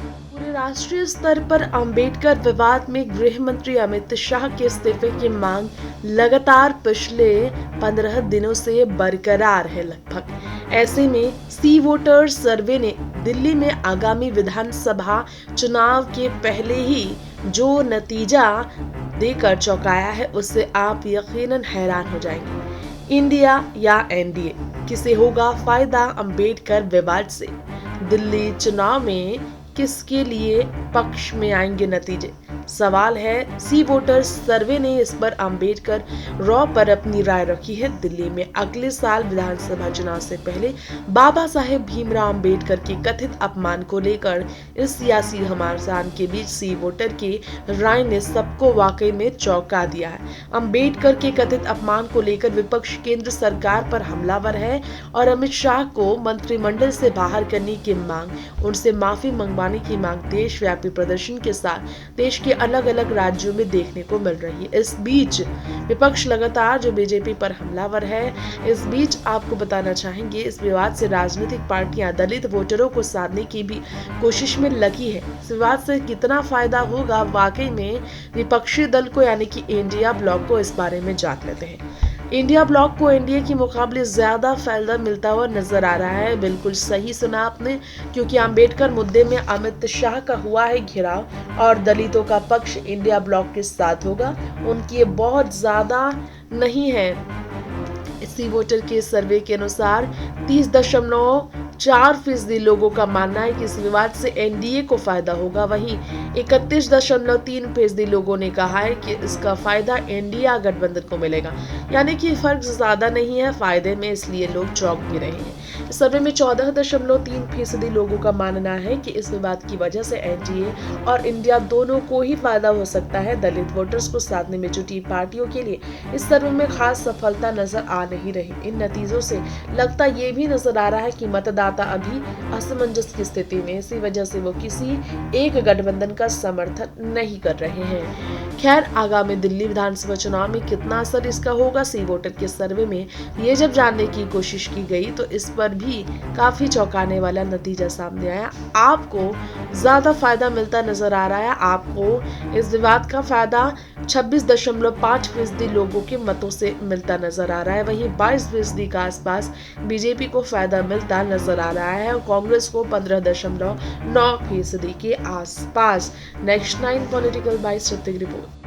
पूरे राष्ट्रीय स्तर पर अंबेडकर विवाद में गृह मंत्री अमित शाह के इस्तीफे की मांग लगातार पिछले 15 दिनों से बरकरार है। लगभग ऐसे में सी वोटर्स सर्वे ने दिल्ली में आगामी विधानसभा चुनाव के पहले ही जो नतीजा देकर चौंकाया है, उससे आप यकीनन हैरान हो जाएंगे। इंडिया या एनडीए, किसे होगा फायदा अंबेडकर विवाद से? दिल्ली चुनाव में किसके लिए पक्ष में आएंगे नतीजे? सवाल है। सी वोटर्स सर्वे ने इस पर अंबेडकर रॉ पर अपनी राय रखी है। दिल्ली में अगले साल विधानसभा चुनाव से पहले बाबा साहेब भीमराव अंबेडकर के कथित अपमान को लेकर इस सियासी घमासान के बीच सी वोटर की राय ने सबको वाकई में चौंका दिया है। अंबेडकर के कथित अपमान को लेकर विपक्ष केंद्र सरकार पर हमलावर है और अमित शाह को मंत्रिमंडल से बाहर करने की मांग, उनसे माफी मंगवाने की मांग देशव्यापी प्रदर्शन के साथ देश के अलग अलग राज्यों में देखने को मिल रही है। इस बीच विपक्ष लगातार जो बीजेपी पर हमलावर है, इस बीच आपको बताना चाहेंगे, इस विवाद से राजनीतिक पार्टियां दलित वोटरों को साधने की भी कोशिश में लगी है। इस विवाद से कितना फायदा होगा वाकई में विपक्षी दल को, यानी कि इंडिया ब्लॉक को, इस बारे में जान लेते हैं। इंडिया ब्लॉक को एनडीए के मुकाबले ज्यादा फायदा मिलता हुआ नजर आ रहा है। बिल्कुल सही सुना आपने, क्योंकि अंबेडकर मुद्दे में अमित शाह का हुआ है घिराव और दलितों का पक्ष इंडिया ब्लॉक के साथ होगा। उनकी ये बहुत ज्यादा नहीं है। इसी वोटर के सर्वे के अनुसार 30.4% लोगों का मानना है कि इस विवाद से एनडीए को फायदा होगा। वहीं 31.3% लोगों ने कहा है कि इसका फायदा एनडीए गठबंधन को मिलेगा, यानी कि फर्क ज्यादा नहीं है फायदे में, इसलिए लोग चौंक भी रहे हैं। इस सर्वे में 14.3% लोगों का मानना है कि इस विवाद की वजह से एनडीए और इंडिया दोनों को ही फायदा हो सकता है। दलित वोटर्स को साधने में जुटी पार्टियों के लिए इस सर्वे में खास सफलता नजर आ नहीं रही। इन नतीजों से लगता ये भी नजर आ रहा है कि मतदाता अभी असमंजस की स्थिति में, इसी वजह से वो किसी एक गठबंधन का समर्थन नहीं कर रहे हैं। खैर, आगामी दिल्ली विधानसभा चुनाव में कितना असर इसका होगा, सी वोटर के सर्वे में ये जब जानने की कोशिश की गई तो इस पर भी काफी चौंकाने वाला नतीजा सामने आया। आपको ज्यादा फायदा मिलता नजर आ रहा है। आपको इस विवाद का फायदा 26.5% लोगों के मतों से मिलता नजर आ रहा है। वहीं 22% के आसपास बीजेपी को फायदा मिलता नजर आ रहा है और कांग्रेस को 15.9% के आसपास। Next 9 political by Hrithik report.